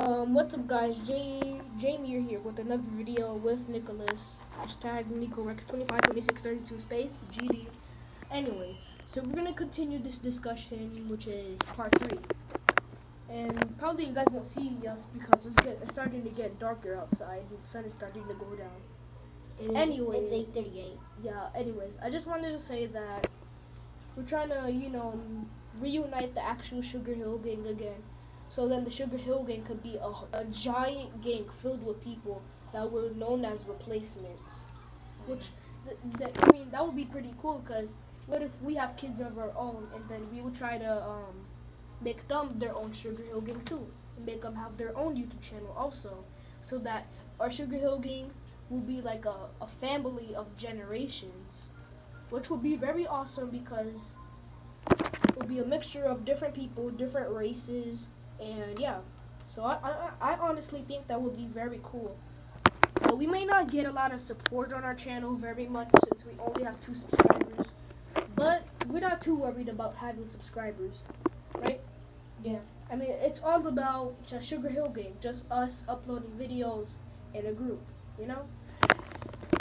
What's up guys, Jamie here with another video with Nicholas. Hashtag NicoRex252632 space GD. Anyway, so we're gonna continue this discussion, which is part 3. And probably you guys won't see us because it's starting to get darker outside. The sun is starting to go down. Anyway, it's 8:38. Yeah, anyways, I just wanted to say that we're trying to, reunite the actual Sugar Hill Gang again. So then the Sugar Hill Gang could be a giant gang filled with people that were known as replacements. Which, that would be pretty cool because what if we have kids of our own and then we would try to make them their own Sugar Hill Gang too. And make them have their own YouTube channel also. So that our Sugar Hill Gang will be like a family of generations. Which will be very awesome because it will be a mixture of different people, different races, and yeah. So I honestly think that would be very cool. So we may not get a lot of support on our channel very much since we only have 2 subscribers. But we're not too worried about having subscribers, right? Yeah. I mean, it's all about just Sugar Hill Gang, just us uploading videos in a group, you know?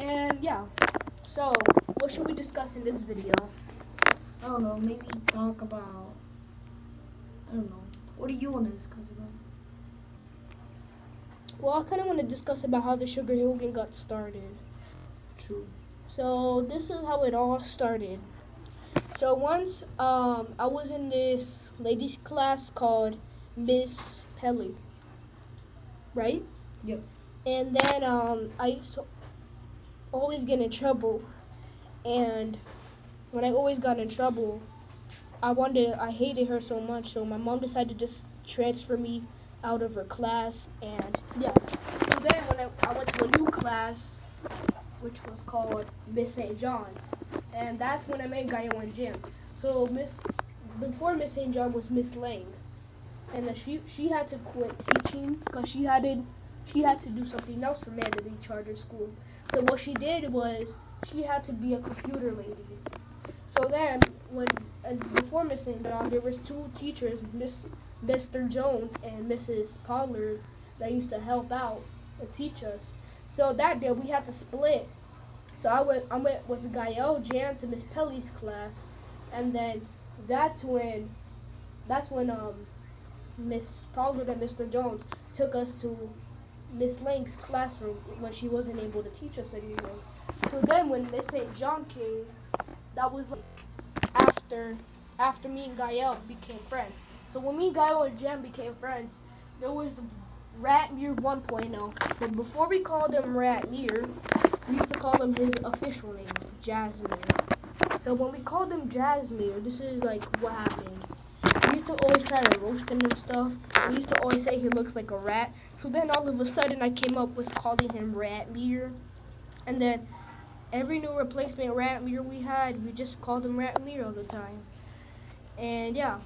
And yeah. So, what should we discuss in this video? I don't know, maybe talk about, I don't know. What do you want to discuss about? Well, I kind of want to discuss about how the Sugar Hill Gang got started. True. So, this is how it all started. So, once I was in this ladies' class called Miss Pelly, right? Yep. And then I used to always get in trouble. And when I always got in trouble, I hated her so much, so my mom decided to just transfer me out of her class, and yeah. So then when I went to a new class, which was called Miss St. John, and that's when I met Gaio and Jim. So before Miss St. John was Miss Lang, and she had to quit teaching because she had to do something else for Mandalay Charter School. So what she did was she had to be a computer lady. So then, before Miss St. John, there was 2 teachers, Mr. Jones and Mrs. Pollard, that used to help out and teach us. So that day we had to split. So I went with Gael Jan to Miss Pelly's class, and then that's when Miss Pollard and Mr. Jones took us to Miss Lang's classroom when she wasn't able to teach us anymore. So then when Miss St. John came, that was like after me and Gael became friends. So when me, Gael, and Jem became friends, there was the Ratmere 1.0. But before we called him Ratmere, we used to call him his official name, Jasmine. So when we called him Jasmine, this is like what happened. We used to always try to roast him and stuff. We used to always say he looks like a rat. So then all of a sudden I came up with calling him Ratmere. And then every new replacement Ratmere we had, we just called him Ratmere all the time. And yeah.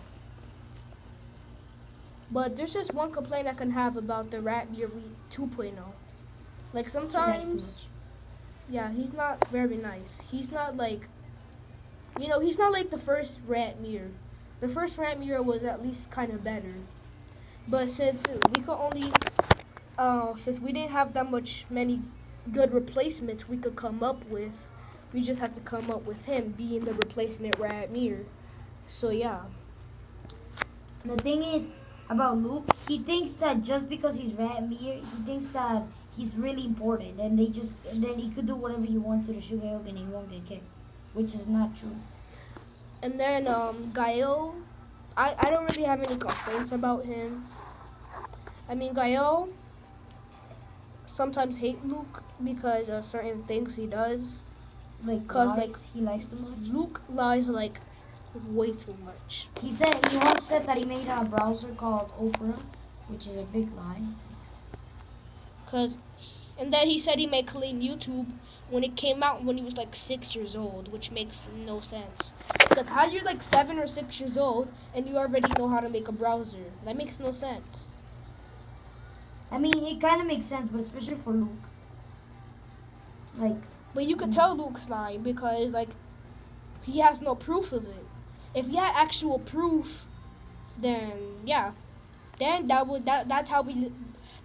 But there's just one complaint I can have about the Ratmere 2.0. Like sometimes, yeah, he's not very nice. He's not like, he's not like the first Ratmere. The first Ratmere was at least kind of better. But since we didn't have that many good replacements we could come up with, we just had to come up with him being the replacement Ratmere. So yeah. The thing is about Luke, he thinks that just because he's Ratmere, he thinks that he's really important, and then he could do whatever he wants to the Sugar Hill and he won't get kicked, which is not true. And then Gael, I don't really have any complaints about him. I mean, Gael sometimes hate Luke because of certain things he does. He lies too much. Luke lies like way too much. He once said that he made a browser called Opera, which is a big lie. And then he said he made clean YouTube when it came out when he was like 6 years old, which makes no sense. Because how you're like 7 or 6 years old and you already know how to make a browser? That makes no sense. I mean, it kind of makes sense, but especially for Luke. But you could tell Luke's lying because he has no proof of it. If he had actual proof, then yeah, then that's how we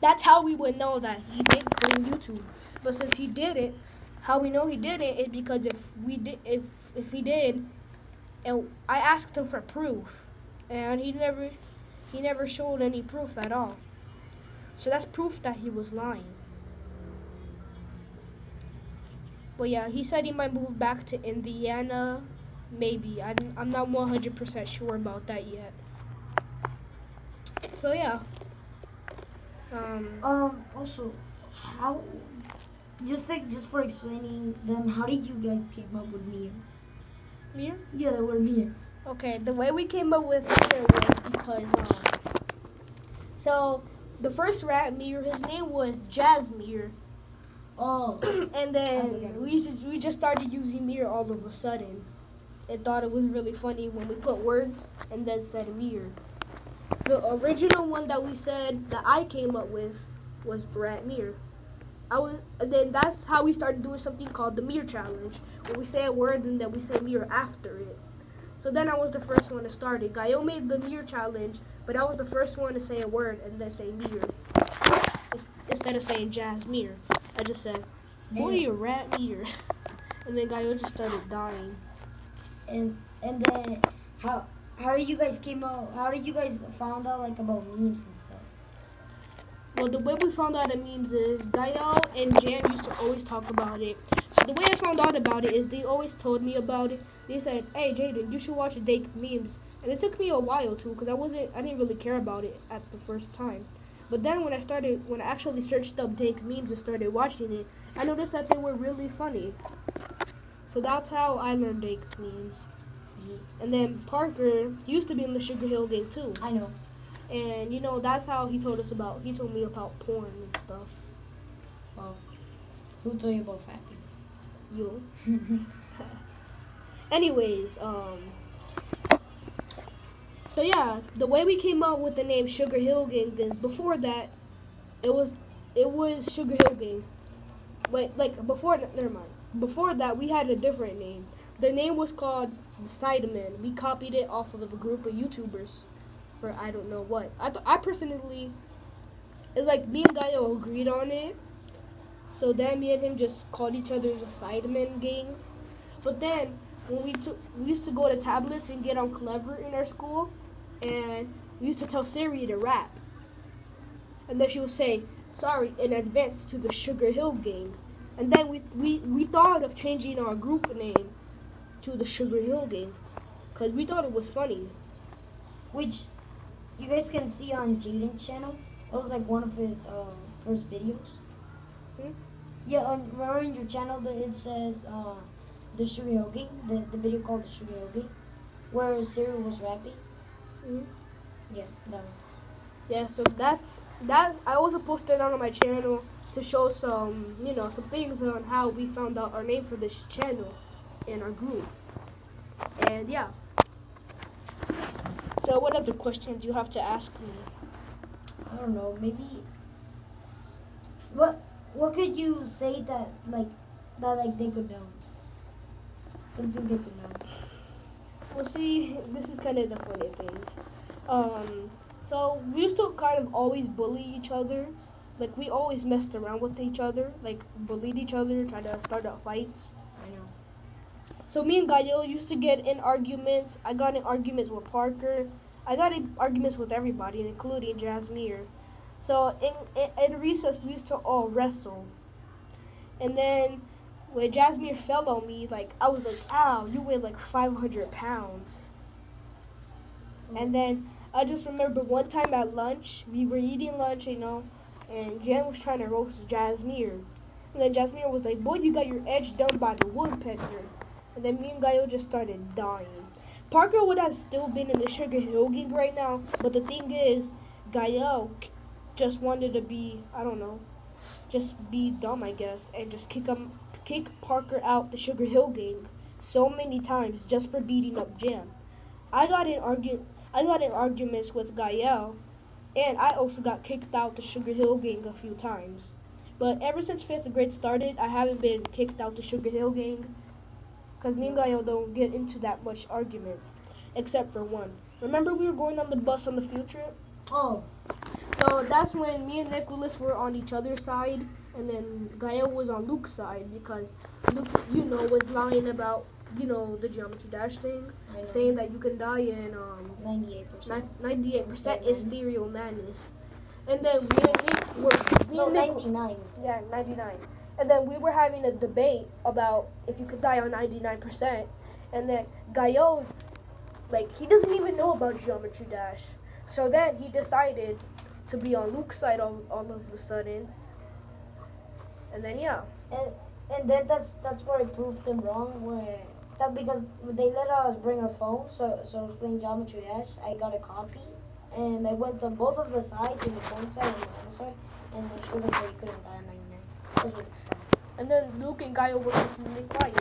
That's how we would know that he did claim YouTube. But since he did it, how we know he did it is because if he did, and I asked him for proof, and he never showed any proof at all. So that's proof that he was lying. But yeah, he said he might move back to Indiana. Maybe. I'm not 100% sure about that yet. So yeah. Also, how? Just for explaining them, how did you guys came up with Mir? Mir? Yeah, the word Mir. Okay, the way we came up with Mir was because so the first rat Mir, his name was Jasmir. Oh. And then we just started using Mir all of a sudden. And thought it was really funny when we put words and then said Mir. The original one that we said that I came up with was Brat Mir. And then that's how we started doing something called the Mir challenge, where we say a word and then we say Mir after it. So then I was the first one to start it. Gaio made the Mir challenge, but I was the first one to say a word and then say Mir. Instead of saying Jasmir, I just said, boy, you rat Mir. And then Gaio just started dying. And then how did you guys found out like about memes and stuff? Well, the way we found out of memes is Gael and Jan used to always talk about it. So the way I found out about it is they always told me about it. They said, "Hey, Jaden, you should watch Dake memes." And it took me a while too, because I didn't really care about it at the first time. But then when I actually searched up Dake memes and started watching it, I noticed that they were really funny. So that's how I learned Dake memes. And then Parker used to be in the Sugar Hill gang too. I know. And that's how he told me about porn and stuff. Well, who told you about factory? You. Anyways, so yeah, the way we came up with the name Sugar Hill Gang is before that, it was Sugar Hill Gang. Never mind. Before that, we had a different name. The name was called The Sidemen. We copied it off of a group of YouTubers for I don't know what. I personally, it's like me and Gaio agreed on it. So then me and him just called each other the Sidemen Gang. But then when we used to go to tablets and get on Clever in our school, and we used to tell Siri to rap. And then she would say, "Sorry in advance to the Sugar Hill Gang." And then we thought of changing our group name to the Sugar Hill Gang because we thought it was funny. Which you guys can see on Jaden's channel. That was like one of his first videos. Yeah, remember in your channel that it says the Sugar Hill Gang, the video called the Sugar Hill Gang, where Siri was rapping. Yeah, that one. Yeah, so that I also posted on my channel to show some things on how we found out our name for this channel and our group. And yeah. So what other questions do you have to ask me? I don't know, maybe what could you say that they could know? Something they could know. Well, see, this is kind of the funny thing. So we used to kind of always bully each other. Like, we always messed around with each other, like, bullied each other, tried to start up fights. I know. So me and Gaio used to get in arguments. I got in arguments with Parker. I got in arguments with everybody, including Jasmir. So in recess, we used to all wrestle. And then when Jasmir fell on me, I was like, "Ow, you weigh like 500 pounds." And then I just remember one time at lunch, we were eating lunch, and Jan was trying to roast Jasmir. And then Jasmir was like, "Boy, you got your edge done by the woodpecker." And then me and Gaio just started dying. Parker would have still been in the Sugar Hill Gang right now, but the thing is, Gaio just wanted to be, I don't know, just be dumb, I guess, and just kick Parker out the Sugar Hill Gang so many times just for beating up Jan. I got in arguments with Gael, and I also got kicked out the Sugar Hill Gang a few times. But ever since 5th grade started, I haven't been kicked out the Sugar Hill Gang, because me and Gael don't get into that much arguments, except for one. Remember we were going on the bus on the field trip? Oh. So So that's when me and Nicholas were on each other's side, and then Gael was on Luke's side because Luke, was lying about, the Geometry Dash thing, I know. saying that you can die in 98%. 98% Ethereal Madness. And then me and Nick were, No, 99. yeah, 99. And then we were having a debate about if you could die on 99%. And then Gael, he doesn't even know about Geometry Dash. So then he decided to be on Luke's side all of a sudden. And then, yeah. And then that's where I proved them wrong. Because they let us bring our phone, so I was playing Geometry Dash. I got a copy, and I went on both of the sides, in the phone side and the phone side, and I showed them that you couldn't die on 99. That's what it started. And then Luke and Gaio were completely quiet.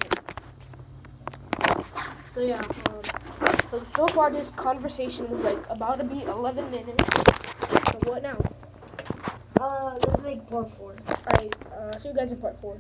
So yeah, so far this conversation was about to be 11 minutes. So what now? Let's make part 4. Alright, see you guys in part 4.